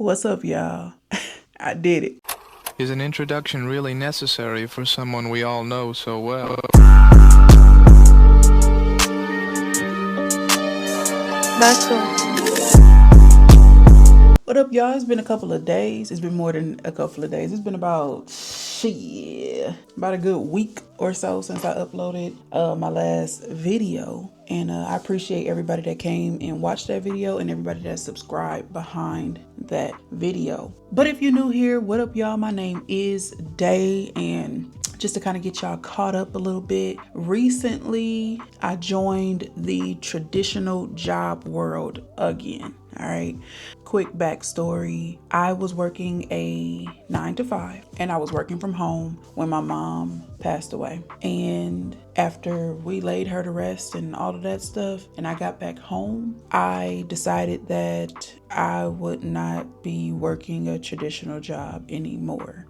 What's up, y'all? I did it. Is an introduction really necessary for someone we all know so well? What up, y'all? It's been a couple of days. It's been more than a couple of days. It's been about a good week or so since I uploaded my last video. And I appreciate everybody that came and watched that video and everybody that subscribed behind that video. But if you're new here, what up, y'all? My name is Dai, and just to kind of get y'all caught up a little bit, recently I joined the traditional job world again. All right. Quick backstory. I was working a 9-to-5 and I was working from home when my mom passed away. And after we laid her to rest and all of that stuff, and I got back home, I decided that I would not be working a traditional job anymore.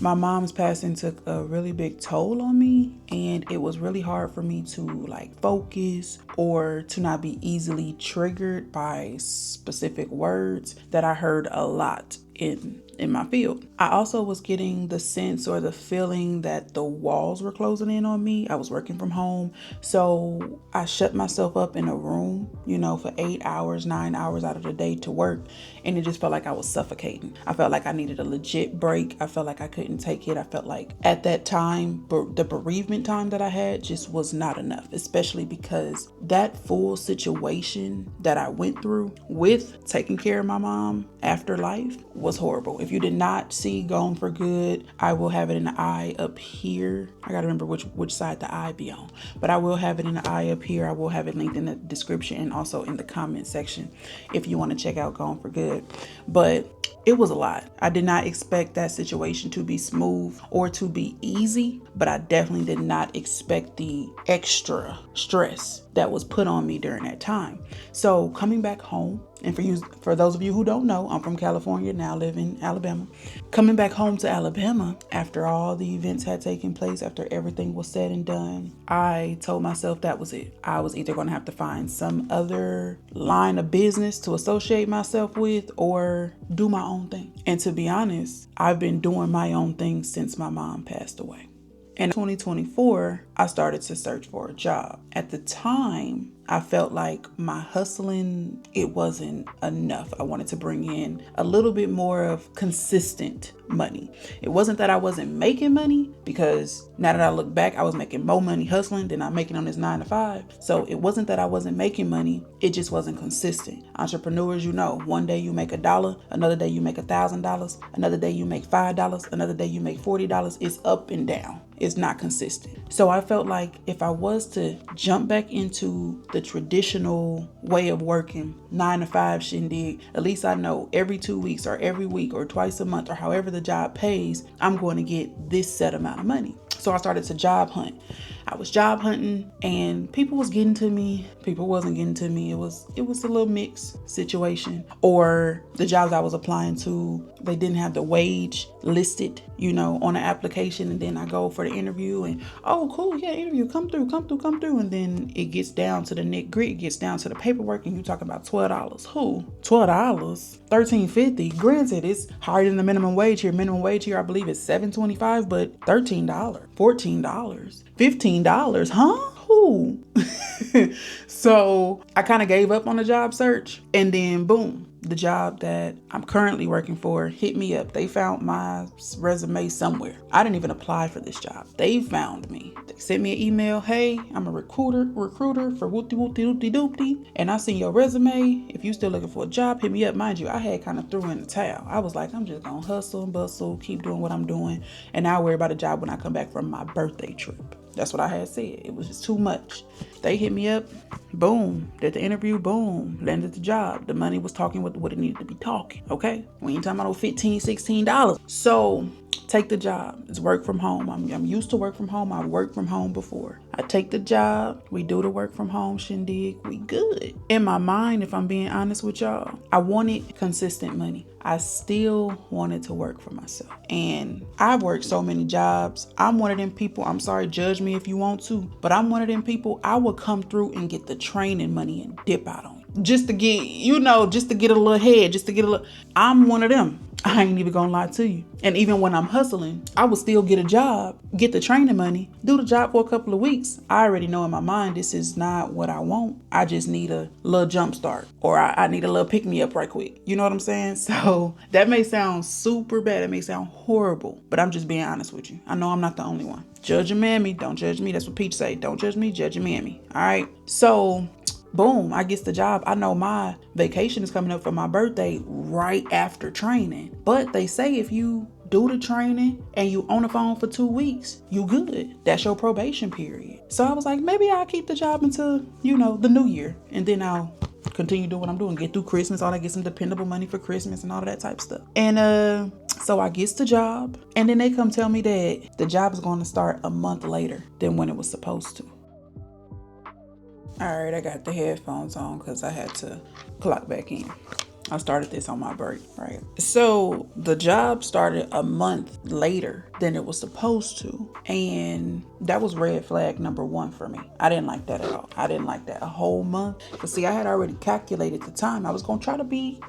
My mom's passing took a really big toll on me, and it was really hard for me to focus or to not be easily triggered by specific words that I heard a lot in my field. I also was getting the sense or the feeling that the walls were closing in on me. I was working from home, so I shut myself up in a room, for 8 hours, 9 hours out of the day to work, and it just felt like I was suffocating. I felt like I needed a legit break. I felt like I couldn't take it. I felt like at that time, the bereavement time that I had just was not enough, especially because that full situation that I went through with taking care of my mom after life was horrible. If you did not see Gone for Good, I will have it in the eye up here. I gotta remember which side the eye be on, but I will have it in the eye up here. I will have it linked in the description and also in the comment section if you want to check out Gone for Good. But it was a lot. I did not expect that situation to be smooth or to be easy, but I definitely did not expect the extra stress that was put on me during that time. So coming back home, and for those of you who don't know, I'm from California, now live in Alabama. Coming back home to Alabama after all the events had taken place, after everything was said and done, I told myself that was it. I was either going to have to find some other line of business to associate myself with or do my own thing. And to be honest, I've been doing my own thing since my mom passed away. In 2024, I started to search for a job. At the time, I felt like my hustling, it wasn't enough. I wanted to bring in a little bit more of consistent money. It wasn't that I wasn't making money, because now that I look back, I was making more money hustling than I'm making on this 9-to-5. So it wasn't that I wasn't making money, it just wasn't consistent. Entrepreneurs, one day you make $1, another day you make $1,000, another day you make $5, another day you make $40. It's up and down. It's not consistent. So I felt like if I was to jump back into the traditional way of working, 9-to-5 shindig, at least I know every 2 weeks or every week or twice a month or however the job pays, I'm going to get this set amount of money. So I started to job hunt. I was job hunting and people was getting to me. People wasn't getting to me. It was a little mixed situation. Or the jobs I was applying to, they didn't have the wage listed, on an application. And then I go for the interview and, oh, cool. Yeah, interview. Come through. And then it gets down to the nitty gritty. It gets down to the paperwork and you talk about $12. Who? $12? $13.50. Granted, it's higher than the minimum wage here. Minimum wage here, I believe, is $7.25, but $13, $14, $15, huh? Who? So I kind of gave up on the job search, and then boom, the job that I'm currently working for hit me up. They found my resume somewhere. I didn't even apply for this job. They found me. They sent me an email. Hey, I'm a recruiter for whoopty, and I seen your resume. If you still looking for a job, hit me up. Mind you, I had kind of threw in the towel. I was like, I'm just gonna hustle and bustle, keep doing what I'm doing, and I'll worry about a job when I come back from my birthday trip. That's what I had said. It was just too much. They hit me up. Boom. Did the interview. Boom. Landed the job. The money was talking what it needed to be talking. Okay? We ain't talking about no $15, $16. So take the job. It's work from home. I'm used to work from home. I worked from home before. I take the job. We do the work from home shindig. We good. In my mind, if I'm being honest with y'all, I wanted consistent money. I still wanted to work for myself. And I've worked so many jobs. I'm one of them people, I'm sorry, judge me if you want to, but I'm one of them people, I would come through and get the training money and dip out on you. just to get, just to get a little head, just to get a little. I'm one of them. I ain't even gonna lie to you. And even when I'm hustling, I would still get a job, get the training money, do the job for a couple of weeks. I already know in my mind this is not what I want. I just need a little jump start, or I need a little pick me up right quick. You know what I'm saying? So that may sound super bad. It may sound horrible, but I'm just being honest with you. I know I'm not the only one. Judge your mammy, don't judge me. That's what Peach say. Don't judge me, judge your mammy. All right. So boom, I get the job. I know my vacation is coming up for my birthday right after training. But they say if you do the training and you on the phone for 2 weeks, you good. That's your probation period. So I was like, maybe I'll keep the job until, the new year. And then I'll continue doing what I'm doing. Get through Christmas, all that, get some dependable money for Christmas and all of that type of stuff. And so I gets the job. And then they come tell me that the job is going to start a month later than when it was supposed to. All right, I got the headphones on because I had to clock back in. I started this on my break, right? So the job started a month later than it was supposed to. And that was red flag number 1 for me. I didn't like that at all. I didn't like that a whole month. Because see, I had already calculated the time. I was going to try to be,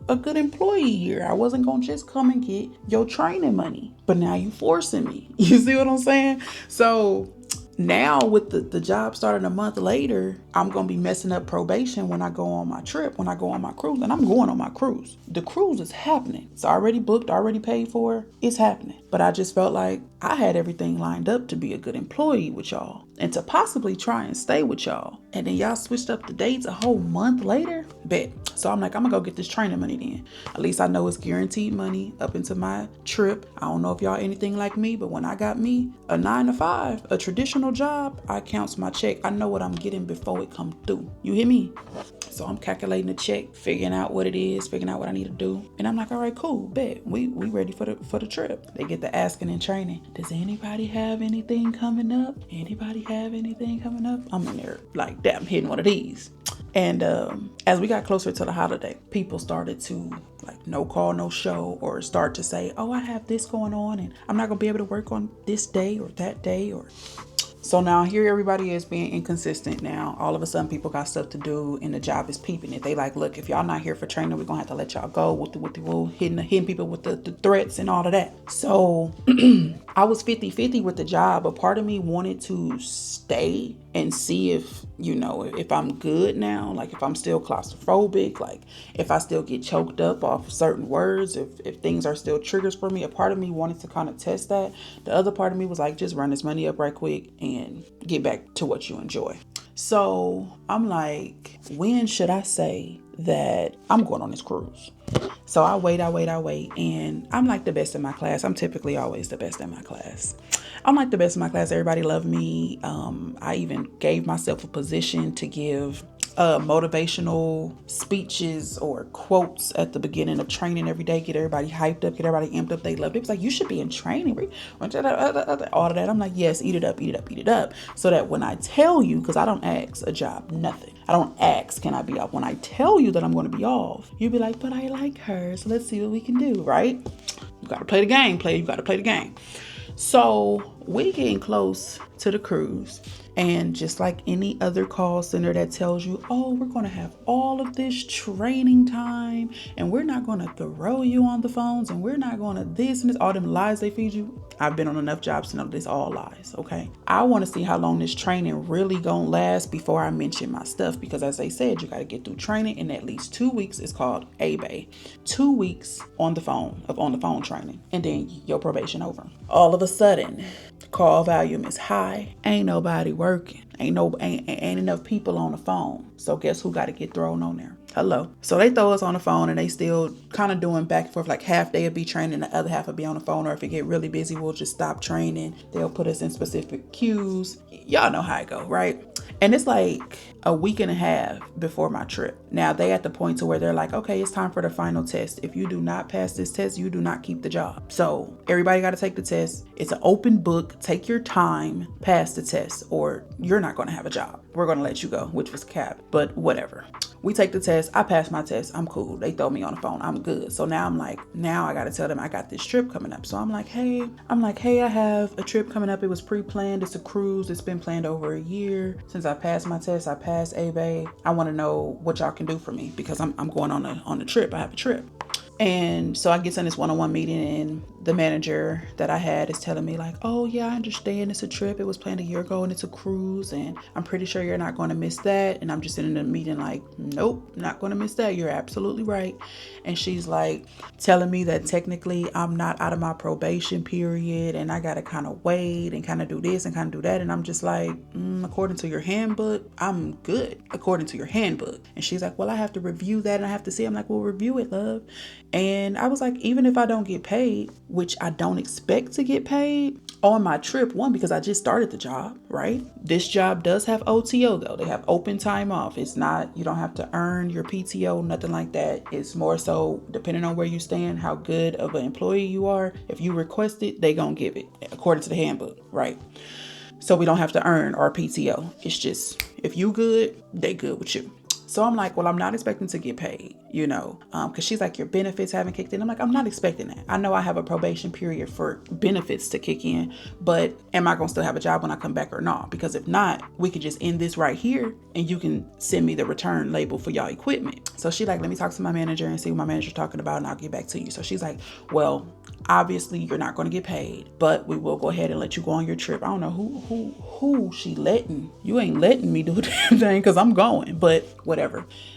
a good employee here. I wasn't going to just come and get your training money. But now you forcing me. You see what I'm saying? So now with the job starting a month later, I'm going to be messing up probation when I go on my trip, when I go on my cruise. And I'm going on my cruise. The cruise is happening. It's already booked, already paid for. It's happening. But I just felt like I had everything lined up to be a good employee with y'all and to possibly try and stay with y'all. And then y'all switched up the dates a whole month later. Bet. So I'm like, I'm going to go get this training money then. At least I know it's guaranteed money up into my trip. I don't know if y'all anything like me, but when I got me a 9 to 5, a traditional job, I counts my check. I know what I'm getting before it come through. You hear me? So I'm calculating the check, figuring out what it is, figuring out what I need to do. And I'm like, all right, cool, bet. We ready for the trip. They get to asking in training, does anybody have anything coming up? Anybody have anything coming up? I'm in there like, damn, I'm hitting one of these. And as we got closer to the holiday, people started to like no call, no show, or start to say, oh, I have this going on and I'm not going to be able to work on this day or that day. Or so now here everybody is being inconsistent now. All of a sudden people got stuff to do and the job is peeping it. They like, look, if y'all not here for training, we're going to have to let y'all go with the woo, hitting people with the threats and all of that. So I was 50-50 with the job, but part of me wanted to stay and see if, if I'm good now, like if I'm still claustrophobic, like if I still get choked up off certain words, if things are still triggers for me. A part of me wanted to kind of test that. The other part of me was like, just run this money up right quick and get back to what you enjoy. So I'm like, when should I say that I'm going on this cruise? So I wait. And I'm like the best in my class. I'm typically always the best in my class. I'm like the best in my class. Everybody loved me. I even gave myself a position to give motivational speeches or quotes at the beginning of training every day. Get everybody hyped up, get everybody amped up. They loved it. It was like, you should be in training. All of that. I'm like, yes, eat it up. So that when I tell you, because I don't ask a job, nothing. I don't ask, can I be off? When I tell you that I'm going to be off, you'll be like, but I like her. So let's see what we can do, right? You got to play the game, You got to play the game. So we getting close to the cruise. And just like any other call center that tells you, oh, we're going to have all of this training time and we're not going to throw you on the phones and we're not going to this and this, all them lies they feed you. I've been on enough jobs to know this all lies. Okay. I want to see how long this training really going to last before I mention my stuff, because as they said, you got to get through training in at least 2 weeks. It's called ABAY. 2 weeks on the phone training, and then your probation over. All of a sudden, call volume is high. Ain't nobody working. Ain't enough people on the phone. So guess who got to get thrown on there? Hello. So they throw us on the phone and they still kind of doing back and forth, like half day will be training, the other half will be on the phone. Or if it get really busy, we'll just stop training. They'll put us in specific queues. Y'all know how it go, right? And it's like a week and a half before my trip. Now they at the point to where they're like, okay, it's time for the final test. If you do not pass this test, you do not keep the job. So everybody got to take the test. It's an open book. Take your time, pass the test, or you're not going to have a job. We're going to let you go, which was cap, but whatever. We take the test. I passed my test. I'm cool. They throw me on the phone. I'm good. So now I'm like, now I got to tell them I got this trip coming up. So I'm like, hey, I have a trip coming up. It was pre-planned. It's a cruise. It's been planned over a year. Since I passed my test, I passed A-Bay. I want to know what y'all can do for me because I'm going on a trip. I have a trip. And so I get in this one-on-one meeting, and the manager that I had is telling me like, oh yeah, I understand it's a trip. It was planned a year ago and it's a cruise, and I'm pretty sure you're not going to miss that. And I'm just sitting in the meeting like, nope, not going to miss that. You're absolutely right. And she's like telling me that technically I'm not out of my probation period and I got to kind of wait and kind of do this and kind of do that. And I'm just like, according to your handbook, I'm good according to your handbook. And she's like, well, I have to review that and I have to see. I'm like, well, review it, love. And I was like, even if I don't get paid, which I don't expect to get paid on my trip, one, because I just started the job, right? This job does have OTO though. They have open time off. It's not, you don't have to earn your PTO, nothing like that. It's more so depending on where you stand, how good of an employee you are. If you request it, they gonna give it according to the handbook, right? So we don't have to earn our PTO. It's just, if you good, they good with you. So I'm like, well, I'm not expecting to get paid, because she's like, your benefits haven't kicked in. I'm like, I'm not expecting that. I know I have a probation period for benefits to kick in, but am I going to still have a job when I come back or not? Because if not, we could just end this right here and you can send me the return label for y'all equipment. So she like, let me talk to my manager and see what my manager's talking about and I'll get back to you. So she's like, well, obviously you're not going to get paid, but we will go ahead and let you go on your trip. I don't know who she letting. You ain't letting me do a damn thing because I'm going, but whatever.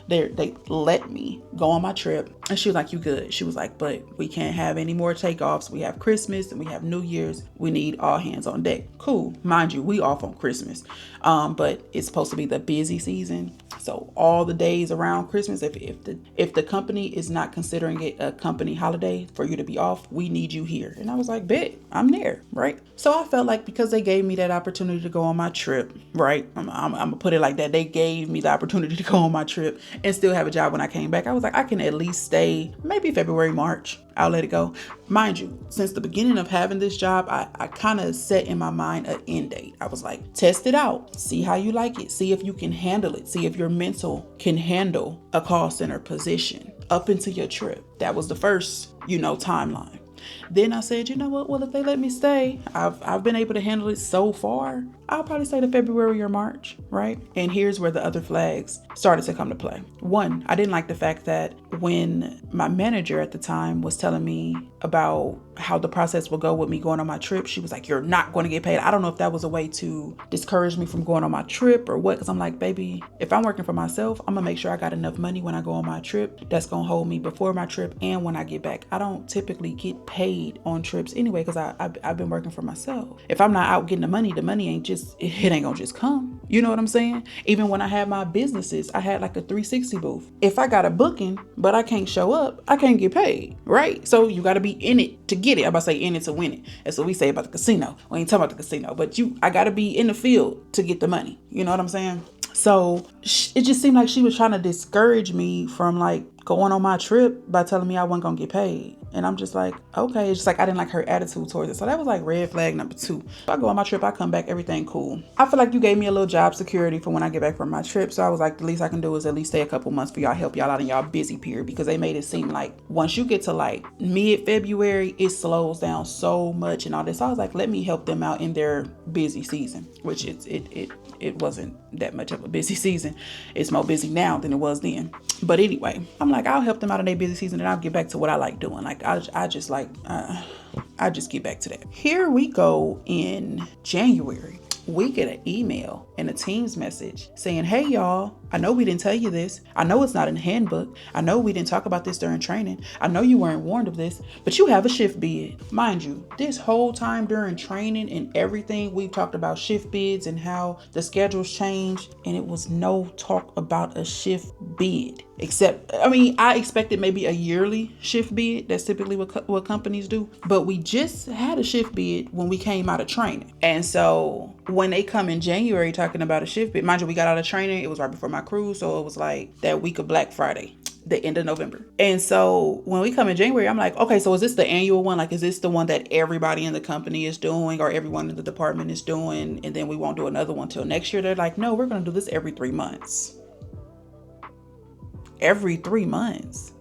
They let me go on my trip. And she was like, you good? She was like, but we can't have any more takeoffs. We have Christmas and we have New Year's. We need all hands on deck. Cool. Mind you, we off on Christmas. But it's supposed to be the busy season. So all the days around Christmas, if the company is not considering it a company holiday for you to be off, we need you here. And I was like, bet, I'm there, right? So I felt like because they gave me that opportunity to go on my trip, right? I'm gonna put it like that. They gave me the opportunity to go on my trip and still have a job when I came back. I was like, I can at least stay maybe February, March. I'll let it go. Mind you, since the beginning of having this job, I kind of set in my mind an end date. I was like, test it out. See how you like it. See if you can handle it. See if your mental can handle a call center position up into your trip. That was the first, timeline. Then I said, you know what? Well, if they let me stay, I've been able to handle it so far. I'll probably say to February or March, right? And here's where the other flags started to come to play. One, I didn't like the fact that when my manager at the time was telling me about how the process will go with me going on my trip, she was like, you're not going to get paid. I don't know if that was a way to discourage me from going on my trip or what, because I'm like, baby, if I'm working for myself, I'm going to make sure I got enough money when I go on my trip that's going to hold me before my trip and when I get back. I don't typically get paid on trips anyway because I've been working for myself. If I'm not out getting the money ain't just, it ain't gonna just come. You know what I'm saying? Even when I had my businesses, I had like a 360 booth. If I got a booking, but I can't show up, I can't get paid, right? So you got to be in it to get it. I'm about to say in it to win it. That's what we say about the casino. We ain't talking about the casino, but I got to be in the field to get the money. You know what I'm saying? So it just seemed like she was trying to discourage me from like going on my trip by telling me I wasn't gonna get paid. And I'm just like, okay. It's just like I didn't like her attitude towards it. So that was like red flag number 2. I go on my trip, I come back, everything cool. I feel like you gave me a little job security for when I get back from my trip. So I was like, the least I can do is at least stay a couple months for y'all, help y'all out in y'all busy period, because they made it seem like once you get to like mid-February, it slows down so much and all this. So I was like, let me help them out in their busy season, which it wasn't that much of a busy season. It's more busy now than it was then. But anyway, I'm like, I'll help them out in their busy season and I'll get back to what I like doing. Like, I just get back to that. Here we go in January. We get an email and a Teams message saying, hey, y'all, I know we didn't tell you this. I know it's not in the handbook. I know we didn't talk about this during training. I know you weren't warned of this, but you have a shift bid. Mind you, this whole time during training and everything, we've talked about shift bids and how the schedules change, and it was no talk about a shift bid. Except, I expected maybe a yearly shift bid. That's typically what companies do. But we just had a shift bid when we came out of training. And so when they come in January talking about a shift bid, mind you, we got out of training. It was right before my cruise. So it was like that week of Black Friday. the end of November. And so when we come in January, I'm like, okay, so is this the annual one? Like, is this the one that everybody in the company is doing or everyone in the department is doing? And then we won't do another one till next year. They're like, no, we're going to do this every 3 months. Every 3 months.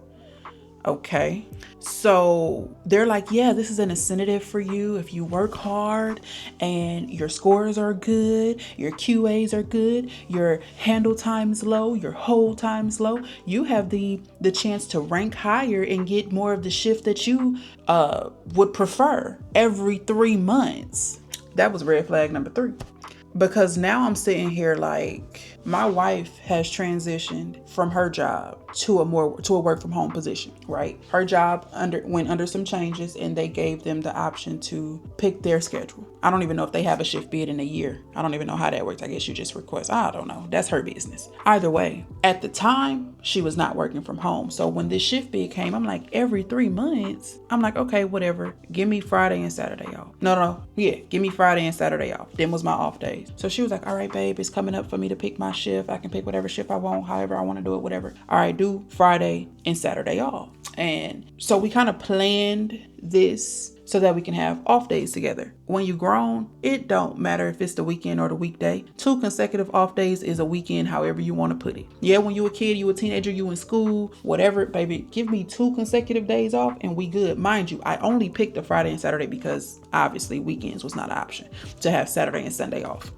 Okay. So they're like, yeah, this is an incentive for you. If you work hard and your scores are good, your QAs are good, your handle time's low, your hold time's low, you have the chance to rank higher and get more of the shift that you would prefer every 3 months. That was red flag number 3. Because now I'm sitting here like, my wife has transitioned from her job to a work from home position, right? Her job went under some changes and they gave them the option to pick their schedule. I don't even know if they have a shift bid in a year. I don't even know how that works. I guess you just request. I don't know. That's her business. Either way, at the time, she was not working from home. So when this shift bid came, I'm like, every 3 months, I'm like, okay, whatever. Give me Friday and Saturday off. No. Yeah, give me Friday and Saturday off. Then was my off days. So she was like, all right, babe, it's coming up for me to pick my shift. I can pick whatever shift I want, however I want to do it, whatever. All right, do Friday and Saturday off. And so we kind of planned this so that we can have off days together. When you grown, it don't matter if it's the weekend or the weekday. 2 consecutive off days is a weekend, however you want to put it. Yeah, when you a kid, you a teenager, you in school, whatever, baby, give me 2 consecutive days off and we good. Mind you, I only picked a Friday and Saturday because obviously weekends was not an option to have Saturday and Sunday off.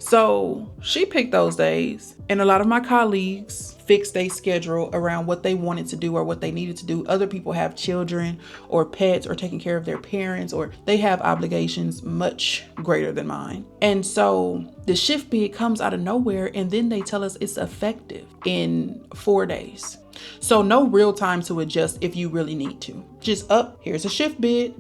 So she picked those days, and a lot of my colleagues fixed their schedule around what they wanted to do or what they needed to do. Other people have children or pets or taking care of their parents, or they have obligations much greater than mine. And so the shift bid comes out of nowhere, and then they tell us it's effective in 4 days. So no real time to adjust if you really need to. Just here's a shift bid,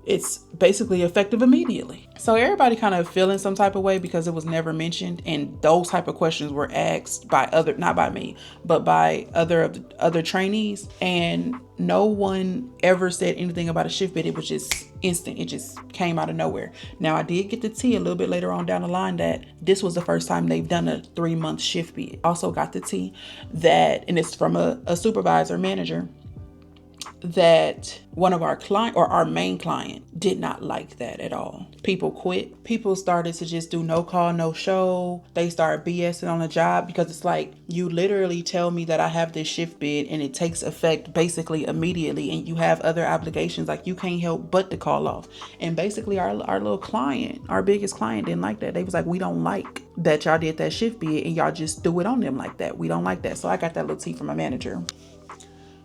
it's basically effective immediately. So everybody kind of feeling some type of way because it was never mentioned, and those type of questions were asked by not by me, but by other trainees, and no one ever said anything about a shift bid. It was just instant. It just came out of nowhere. Now I did get the tea a little bit later on down the line that this was the first time they've done a 3-month shift bid. Also got the tea that, and it's from a supervisor manager, that one of our client or our main client did not like that at all. People quit. People started to just do no call, no show. They started BSing on the job because it's like, you literally tell me that I have this shift bid and it takes effect basically immediately, and you have other obligations, like you can't help but to call off. And basically our little client, our biggest client, didn't like that. They was like, we don't like that y'all did that shift bid and y'all just threw it on them like that. We don't like that. So I got that little tea from my manager.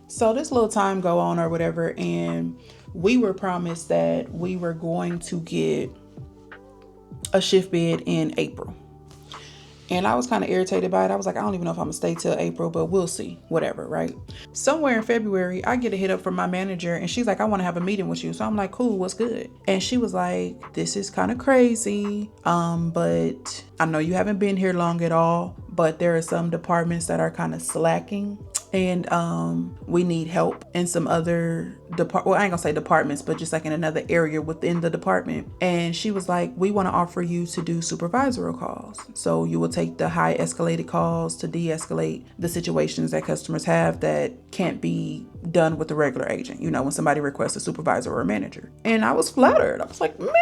So this little time go on or whatever, and we were promised that we were going to get a shift bid in April. And I was kind of irritated by it. I was like, I don't even know if I'm gonna stay till April, but we'll see, whatever, right? Somewhere in February, I get a hit up from my manager and she's like, I want to have a meeting with you. So I'm like, cool, what's good? And she was like, this is kind of crazy, but I know you haven't been here long at all, but there are some departments that are kind of slacking. And we need help in some other well, I ain't gonna say departments, but just like in another area within the department. And she was like, we want to offer you to do supervisory calls. So you will take the high escalated calls to de-escalate the situations that customers have that can't be done with the regular agent. You know, when somebody requests a supervisor or a manager. And I was flattered. I was like, man,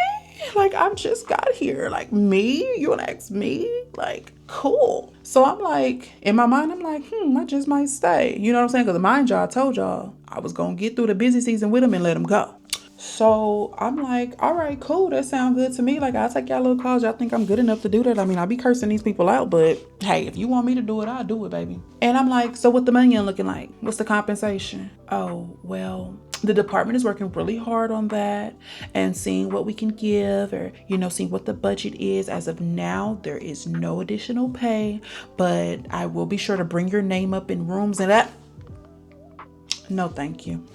like I've just got here. Like, me? You wanna ask me? Like, cool. So I'm like, in my mind, I'm like, I just might stay. You know what I'm saying? Because mind y'all, I told y'all I was going to get through the busy season with them and let them go. So I'm like, all right, cool. That sounds good to me. Like, I'll take y'all little calls. Y'all think I'm good enough to do that? I mean, I'll be cursing these people out, but hey, if you want me to do it, I'll do it, baby. And I'm like, so what the money looking like? What's the compensation? Oh, well, the department is working really hard on that and seeing what we can give, or, seeing what the budget is. As of now, there is no additional pay, but I will be sure to bring your name up in rooms and that. No, thank you.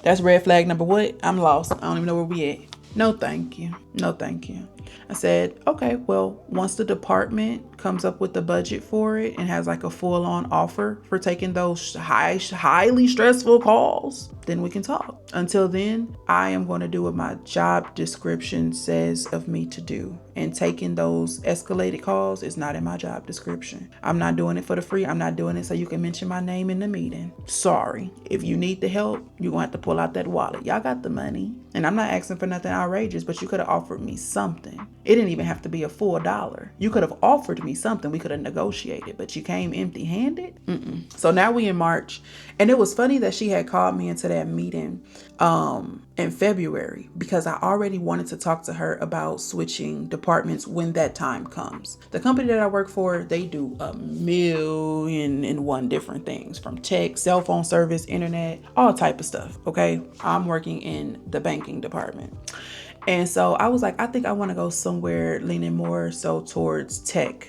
That's red flag number what? I'm lost. I don't even know where we at. No, thank you. No, thank you. I said, okay, well, once the department comes up with the budget for it and has like a full on offer for taking those highly stressful calls, then we can talk. Until then, I am going to do what my job description says of me to do. And taking those escalated calls is not in my job description. I'm not doing it for the free. I'm not doing it so you can mention my name in the meeting. Sorry. If you need the help, you're going to have to pull out that wallet. Y'all got the money. And I'm not asking for nothing outrageous, but you could have offered me something. It didn't even have to be a full $1. You could have offered me something. We could have negotiated, but you came empty-handed. So now we in March. And it was funny that she had called me into that meeting in February because I already wanted to talk to her about switching departments when that time comes. The company that I work for, they do 1,000,001 different things, from tech, cell phone service, internet, all type of stuff. Okay. I'm working in the banking department. And so I was like, I think I want to go somewhere leaning more so towards tech,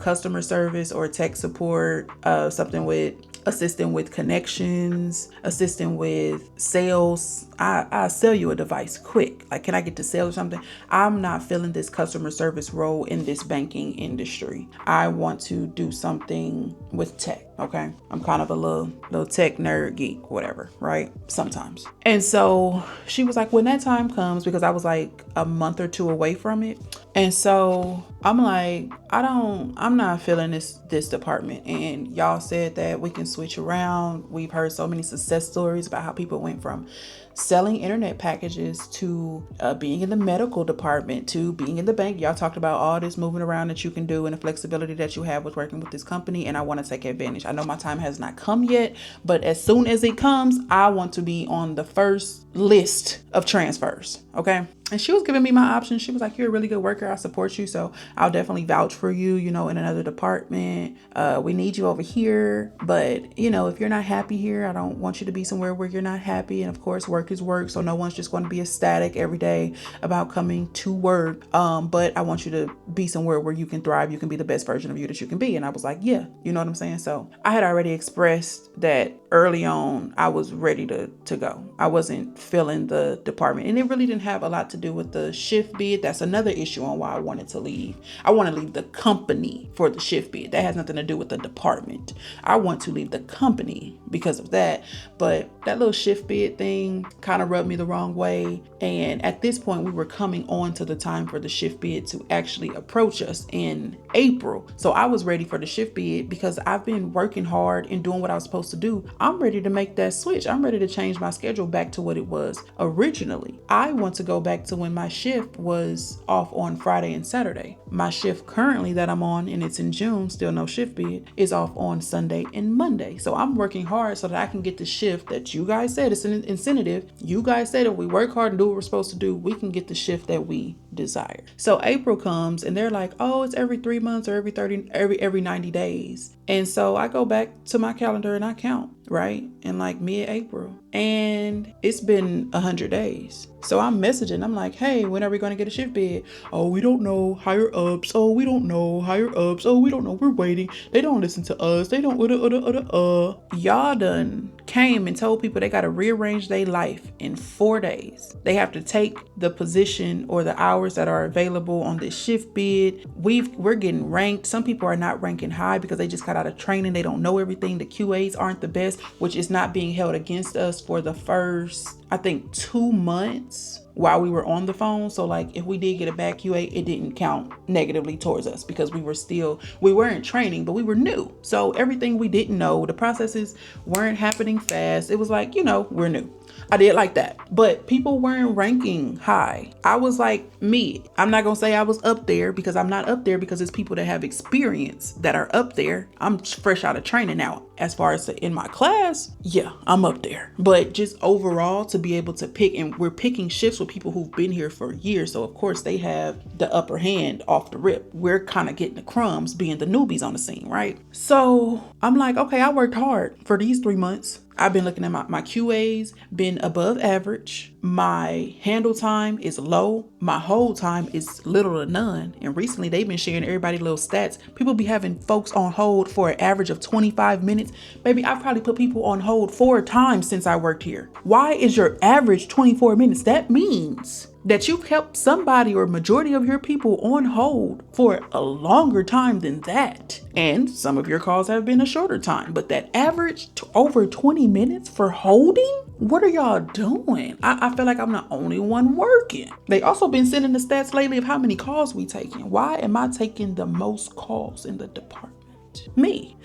customer service or tech support, something with assisting with connections, assisting with sales. I sell you a device quick. Like, can I get to sell or something? I'm not feeling this customer service role in this banking industry. I want to do something with tech. Okay. I'm kind of a little tech nerd geek, whatever, right? Sometimes. And so she was like, when that time comes, because I was like a month or two away from it. And so I'm like, I'm not feeling this department. And y'all said that we can switch around. We've heard so many success stories about how people went from selling internet packages to being in the medical department to being in the bank. Y'all talked about all this moving around that you can do and the flexibility that you have with working with this company. And I want to take advantage. I know my time has not come yet, but as soon as it comes, I want to be on the first list of transfers. Okay. And she was giving me my options. She was like, you're a really good worker. I support you. So I'll definitely vouch for you, in another department. We need you over here. But, if you're not happy here, I don't want you to be somewhere where you're not happy. And of course, work is work. So no one's just going to be ecstatic every day about coming to work. But I want you to be somewhere where you can thrive. You can be the best version of you that you can be. And I was like, yeah, you know what I'm saying? So I had already expressed that early on. I was ready to go. I wasn't feeling the department. And it really didn't have a lot to do with the shift bid. That's another issue on why I wanted to leave. I want to leave the company for the shift bid. That has nothing to do with the department. I want to leave the company because of that. But that little shift bid thing kind of rubbed me the wrong way. And at this point, we were coming on to the time for the shift bid to actually approach us in April. So I was ready for the shift bid because I've been working hard and doing what I was supposed to do. I'm ready to make that switch. I'm ready to change my schedule back to what it was originally. I want to go back to when my shift was off on Friday and Saturday. My shift currently that I'm on, and it's in June, still no shift bid, is off on Sunday and Monday. So I'm working hard so that I can get the shift that you guys said. It's an incentive. You guys said if we work hard and do what we're supposed to do, we can get the shift that we desire. So April comes and they're like, oh, it's every 3 months or every 90 days. And so I go back to my calendar and I count, right? In like mid-April. And it's been 100 days. So I'm messaging. I'm like, hey, when are we going to get a shift bid? Oh, we don't know. Higher ups. Oh, we don't know. Higher ups. Oh, we don't know. We're waiting. They don't listen to us. They don't. Y'all done came and told people they got to rearrange their life in 4 days. They have to take the position or the hours that are available on this shift bid. We're getting ranked. Some people are not ranking high because they just got out of training. They don't know everything. The QAs aren't the best, which is not being held against us for the first, I think, 2 months while we were on the phone. So like if we did get a bad QA, it didn't count negatively towards us because we weren't training, but we were new. So everything we didn't know, the processes weren't happening fast. It was like, we're new. I did like that, but people weren't ranking high. I was like mid. I'm not going to say I was up there because I'm not up there because it's people that have experience that are up there. I'm fresh out of training now. As far as in my class, yeah, I'm up there. But just overall to be able to pick, and we're picking shifts with people who've been here for years. So of course they have the upper hand off the rip. We're kind of getting the crumbs being the newbies on the scene, right? So I'm like, okay, I worked hard for these 3 months. I've been looking at my QAs, been above average. My handle time is low. My hold time is little to none. And recently they've been sharing everybody little stats. People be having folks on hold for an average of 25 minutes. Baby, I've probably put people on hold 4 times since I worked here. Why is your average 24 minutes? That means that you kept somebody or majority of your people on hold for a longer time than that. And some of your calls have been a shorter time, but that average over 20 minutes for holding? What are y'all doing? I feel like I'm the only one working. They also been sending the stats lately of how many calls we taking. Why am I taking the most calls in the department? Me.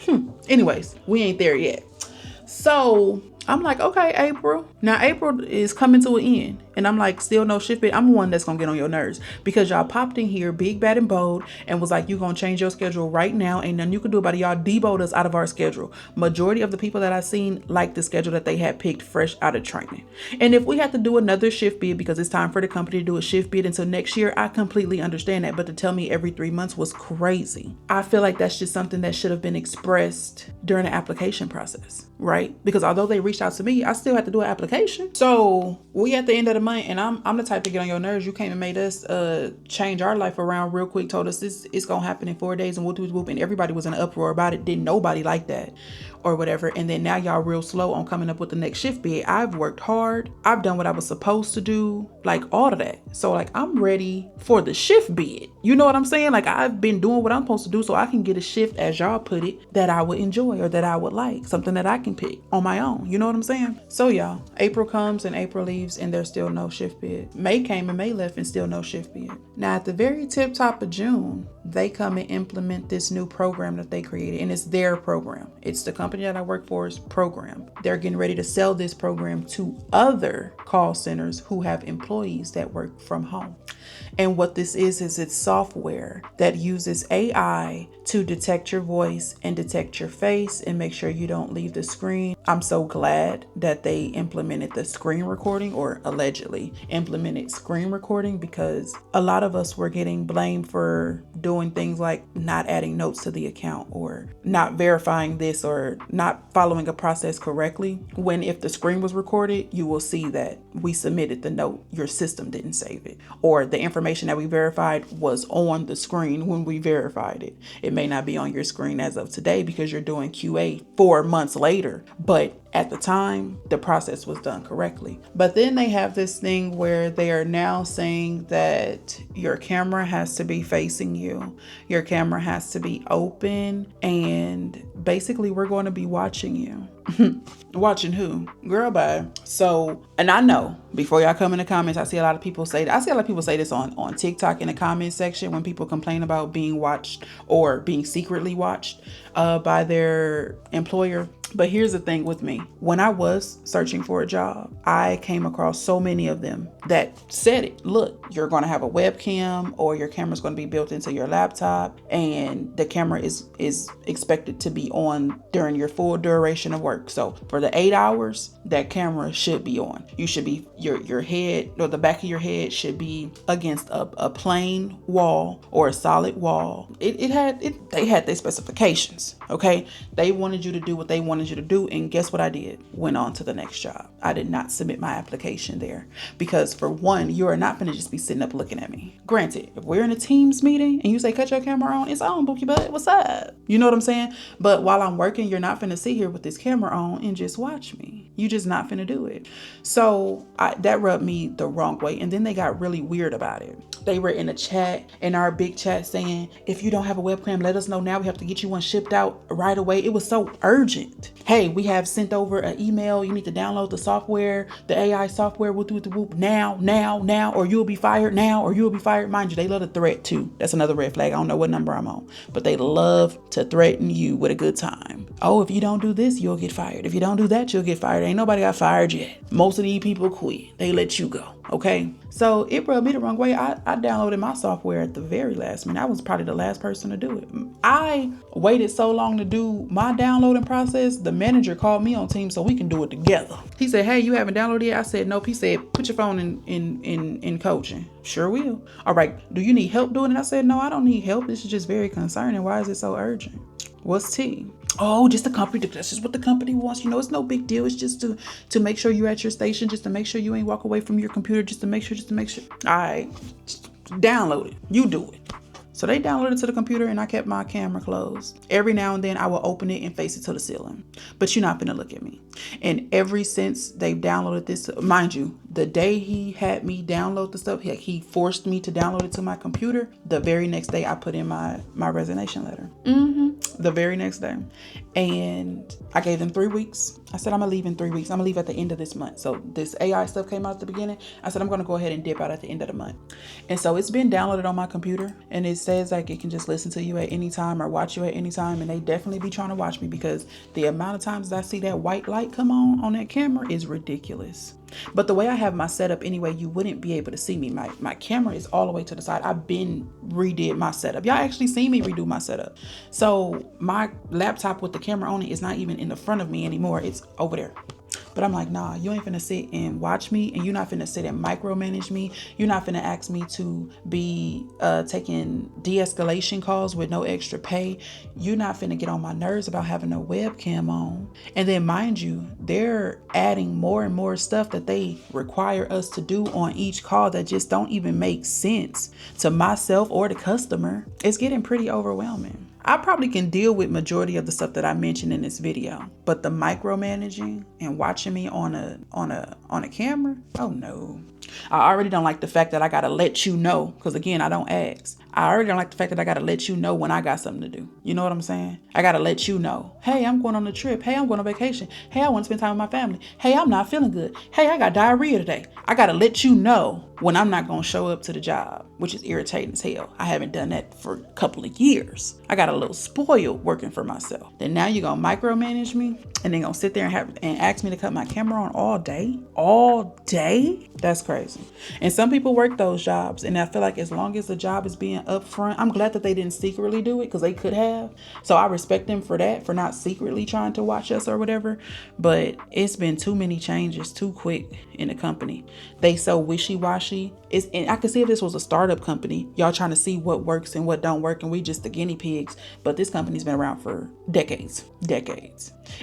Anyways, we ain't there yet. So I'm like, okay, April. Now April is coming to an end. And I'm like, still no shift bid. I'm the one that's going to get on your nerves because y'all popped in here big, bad, and bold and was like, you going to change your schedule right now. Ain't nothing you can do about it. Y'all deboed us out of our schedule. Majority of the people that I seen like the schedule that they had picked fresh out of training. And if we had to do another shift bid because it's time for the company to do a shift bid until next year, I completely understand that. But to tell me every 3 months was crazy. I feel like that's just something that should have been expressed during the application process, right? Because although they reached out to me, I still had to do an application. So we at the end of the month, and I'm the type to get on your nerves. You came and made us change our life around real quick, told us this it's gonna happen in 4 days and whoop, and everybody was in an uproar about it. Didn't nobody like that or whatever. And then now y'all real slow on coming up with the next shift bid. I've worked hard. I've done what I was supposed to do, like all of that. So like I'm ready for the shift bid. You know what I'm saying? Like I've been doing what I'm supposed to do so I can get a shift, as y'all put it, that I would enjoy or that I would like. Something that I can pick on my own. You know what I'm saying? So y'all, April comes and April leaves and there's still no shift bid. May came and May left and still no shift bid. Now at the very tip top of June, they come and implement this new program that they created, and it's their program. It's the company that I work for's program. They're getting ready to sell this program to other call centers who have employees that work from home. And what this is it's software that uses AI to detect your voice and detect your face and make sure you don't leave the screen. I'm so glad that they implemented the screen recording, or allegedly implemented screen recording, because a lot of us were getting blamed for doing things like not adding notes to the account or not verifying this or not following a process correctly. When if the screen was recorded, you will see that we submitted the note, your system didn't save it, or the information that we verified was on the screen when we verified it. It may not be on your screen as of today because you're doing QA 4 months later, but at the time, the process was done correctly. But then they have this thing where they are now saying that your camera has to be facing you. Your camera has to be open, and basically we're going to be watching you. Watching who? Girl, bye. So, and I know before y'all come in the comments, I see a lot of people say this on TikTok in the comment section when people complain about being watched or being secretly watched by their employer. But here's the thing with me. When I was searching for a job, I came across so many of them that said it. Look, you're going to have a webcam, or your camera's going to be built into your laptop, and the camera is expected to be on during your full duration of work. So for the 8 hours, that camera should be on. You should be, your head or the back of your head should be against a plain wall or a solid wall. They had their specifications. Okay. They wanted you to do what they wanted you to do. And guess what I did? Went on to the next job. I did not submit my application there because, for one, you are not going to just be sitting up looking at me. Granted, if we're in a Teams meeting and you say, cut your camera on, it's on, Bookie Butt. What's up? You know what I'm saying? But while I'm working, you're not going to sit here with this camera on and just watch me. You just not finna do it. So that rubbed me the wrong way. And then they got really weird about it. They were in a chat, in our big chat, saying, if you don't have a webcam, let us know now. We have to get you one shipped out right away. It was so urgent. Hey, we have sent over an email. You need to download the software, the AI software, whoop, now, or you'll be fired now, or you'll be fired. Mind you, they love to threat too. That's another red flag. I don't know what number I'm on, but they love to threaten you with a good time. Oh, if you don't do this, you'll get fired. If you don't do that, you'll get fired. Ain't nobody got fired yet. Most of these people quit. They let you go. Okay. So it rubbed me the wrong way. I downloaded my software at the very last minute. I was probably the last person to do it. I waited so long to do my downloading process. The manager called me on Teams so we can do it together. He said, hey, you haven't downloaded yet? I said, nope. He said, put your phone in coaching. Sure will. All right. Do you need help doing it? I said, no, I don't need help. This is just very concerning. Why is it so urgent? What's tea? Oh, just the company. That's just what the company wants. You know, it's no big deal. It's just to make sure you're at your station, just to make sure you ain't walk away from your computer, just to make sure. All right, download it. You do it. So they downloaded it to the computer, and I kept my camera closed. Every now and then I will open it and face it to the ceiling. But you're not gonna look at me. And ever since they've downloaded this, mind you, the day he had me download the stuff, he forced me to download it to my computer. The very next day I put in my resignation letter. The very next day. And I gave them 3 weeks. I said, I'm gonna leave in 3 weeks. I'm gonna leave at the end of this month. So this AI stuff came out at the beginning. I said, I'm gonna go ahead and dip out at the end of the month. And so it's been downloaded on my computer, and it says like it can just listen to you at any time or watch you at any time. And they definitely be trying to watch me, because the amount of times I see that white light come on that camera is ridiculous. But the way I have my setup anyway, you wouldn't be able to see me. My camera is all the way to the side. I've been redid my setup. Y'all actually see me redo my setup. So my laptop with the camera on it is not even in the front of me anymore. It's over there. But I'm like, nah, you ain't finna sit and watch me, and you're not finna sit and micromanage me. You're not finna ask me to be taking de-escalation calls with no extra pay. You're not finna get on my nerves about having a webcam on. And then mind you, they're adding more and more stuff that they require us to do on each call that just don't even make sense to myself or the customer. It's getting pretty overwhelming. I probably can deal with majority of the stuff that I mentioned in this video, but the micromanaging and watching me on a camera, oh no. I already don't like the fact that I gotta let you know, because again, I don't ask. I already don't like the fact that I gotta let you know when I got something to do. You know what I'm saying? I gotta let you know. Hey, I'm going on a trip. Hey, I'm going on vacation. Hey, I want to spend time with my family. Hey, I'm not feeling good. Hey, I got diarrhea today. I gotta let you know when I'm not gonna show up to the job, which is irritating as hell. I haven't done that for a couple of years. I got a little spoiled working for myself. Then now you're gonna micromanage me and then gonna sit there and ask me to cut my camera on all day? All day? That's crazy. And some people work those jobs, and I feel like as long as the job is being upfront, I'm glad that they didn't secretly do it, because they could have. So I respect them for that, for not secretly trying to watch us or whatever. But it's been too many changes too quick in the company. They so wishy-washy. And I could see if this was a startup company, y'all trying to see what works and what don't work, and we just the guinea pigs. But this company's been around for decades.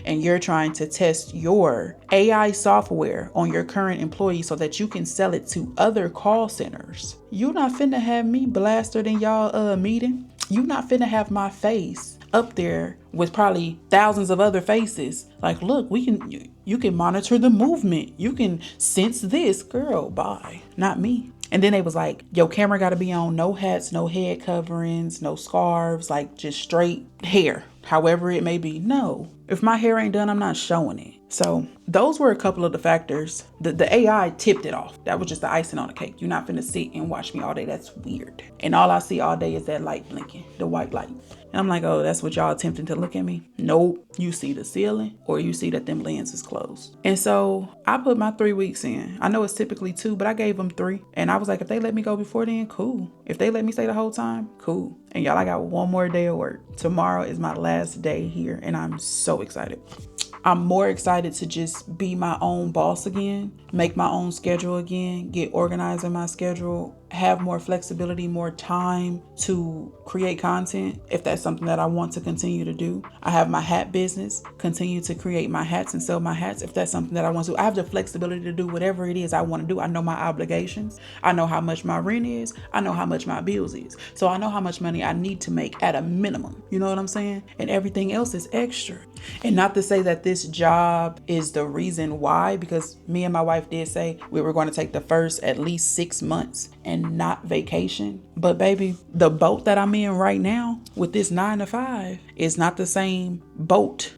And you're trying to test your AI software on your current employees so that you can sell it to other call centers. You're not finna have me blasted in y'all meeting. You not finna have my face up there with probably thousands of other faces. Like, look, you can monitor the movement. You can sense this. Girl, bye. Not me. And then they was like, your camera got to be on, no hats, no head coverings, no scarves, like just straight hair, however it may be. No, if my hair ain't done, I'm not showing it. So those were a couple of the factors. The AI tipped it off. That was just the icing on the cake. You're not finna sit and watch me all day. That's weird. And all I see all day is that light blinking, the white light. And I'm like, oh, that's what y'all attempting to look at me? Nope. You see the ceiling, or you see that them lenses is closed. And so I put my 3 weeks in. I know it's typically 2, but I gave them 3. And I was like, if they let me go before then, cool. If they let me stay the whole time, cool. And y'all, I got one more day of work. Tomorrow is my last day here, and I'm so excited. I'm more excited to just be my own boss again, make my own schedule again, get organized in my schedule, have more flexibility, more time to create content if that's something that I want to continue to do. I have my hat business, continue to create my hats and sell my hats if that's something that I want to. I have the flexibility to do whatever it is I want to do. I know my obligations. I know how much my rent is. I know how much my bills is. So I know how much money I need to make at a minimum. You know what I'm saying? And everything else is extra. And not to say that this job is the reason why, because me and my wife did say we were going to take the first at least 6 months and not vacation. But baby, the boat that I'm in right now with this 9 to 5 is not the same boat.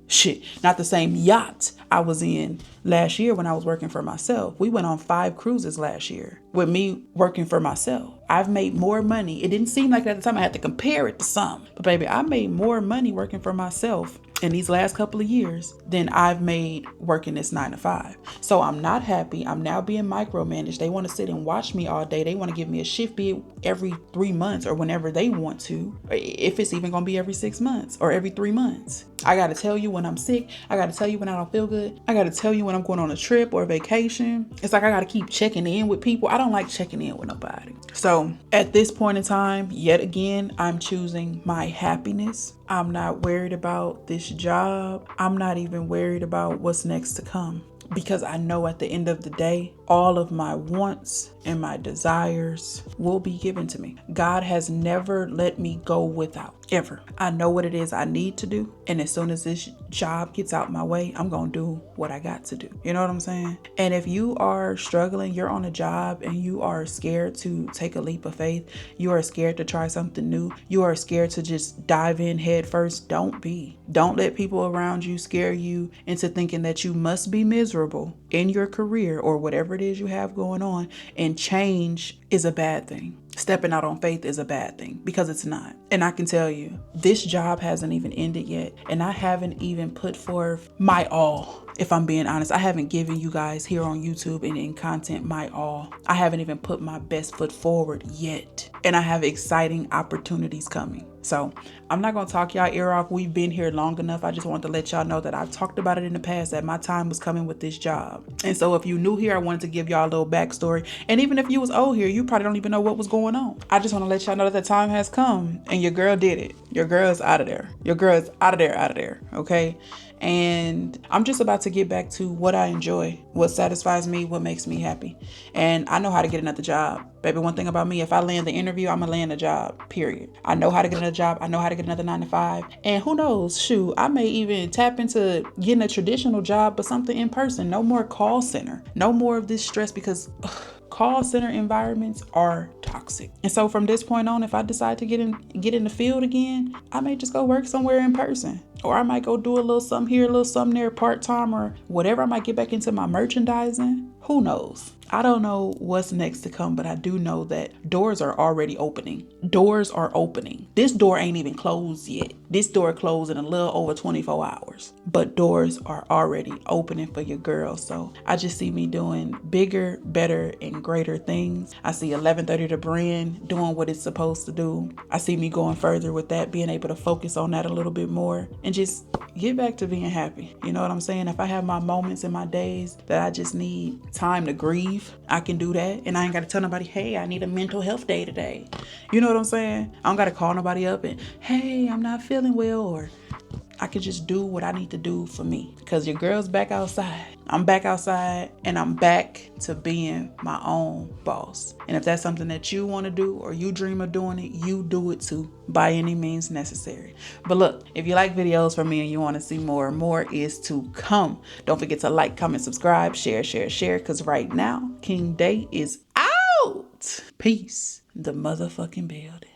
Not the same yacht I was in last year when I was working for myself. We went on 5 cruises last year with me working for myself. I've made more money. It didn't seem like at the time I had to compare it to some. But baby, I made more money working for myself in these last couple of years than I've made working this 9 to 5. So I'm not happy. I'm now being micromanaged. They want to sit and watch me all day. They want to give me a shift, be it every 3 months or whenever they want to, if it's even going to be every 6 months or every 3 months. I got to tell you when I'm sick. I got to tell you when I don't feel good. I got to tell you when I'm going on a trip or a vacation. It's like I got to keep checking in with people. I don't like checking in with nobody. So at this point in time, yet again, I'm choosing my happiness. I'm not worried about this job. I'm not even worried about what's next to come. Because I know at the end of the day, all of my wants and my desires will be given to me. God has never let me go without, ever. I know what it is I need to do. And as soon as this job gets out my way, I'm going to do what I got to do. You know what I'm saying? And if you are struggling, you're on a job and you are scared to take a leap of faith, you are scared to try something new, you are scared to just dive in head first, don't be. Don't let people around you scare you into thinking that you must be miserable in your career or whatever it is you have going on, and change is a bad thing. Stepping out on faith is a bad thing, because it's not. And I can tell you, this job hasn't even ended yet, and I haven't even put forth my all. If I'm being honest, I haven't given you guys here on YouTube and in content my all. I haven't even put my best foot forward yet. And I have exciting opportunities coming. So I'm not going to talk y'all ear off. We've been here long enough. I just want to let y'all know that I've talked about it in the past, that my time was coming with this job. And so if you new here, I wanted to give y'all a little backstory. And even if you was old here, you probably don't even know what was going on. I just want to let y'all know that the time has come and your girl did it. Your girl is out of there. Your girl is out of there. Okay. And I'm just about to get back to what I enjoy, what satisfies me, what makes me happy. And I know how to get another job. Baby, one thing about me, if I land the interview, I'm going to land a job, period. I know how to get another job. I know how to get another 9 to 5. And who knows, shoot, I may even tap into getting a traditional job, but something in person. No more call center. No more of this stress, because call center environments are toxic. And so from this point on, if I decide to get in the field again, I may just go work somewhere in person. Or I might go do a little something here, a little something there, part-time or whatever. I might get back into my merchandising. Who knows? I don't know what's next to come, but I do know that doors are already opening. Doors are opening. This door ain't even closed yet. This door closed in a little over 24 hours. But doors are already opening for your girl. So I just see me doing bigger, better, and greater things. I see 1130 the brand doing what it's supposed to do. I see me going further with that, being able to focus on that a little bit more and just get back to being happy. You know what I'm saying? If I have my moments in my days that I just need time to grieve, I can do that. And I ain't got to tell nobody, hey, I need a mental health day today. You know what I'm saying? I don't got to call nobody up and, hey, I'm not feeling well, or I could just do what I need to do for me, because your girl's back outside. I'm back outside and I'm back to being my own boss. And if that's something that you want to do or you dream of doing it, you do it too, by any means necessary. But look, if you like videos from me and you want to see more is to come. Don't forget to like, comment, subscribe, share, because right now, King Day is out. Peace. The motherfucking building.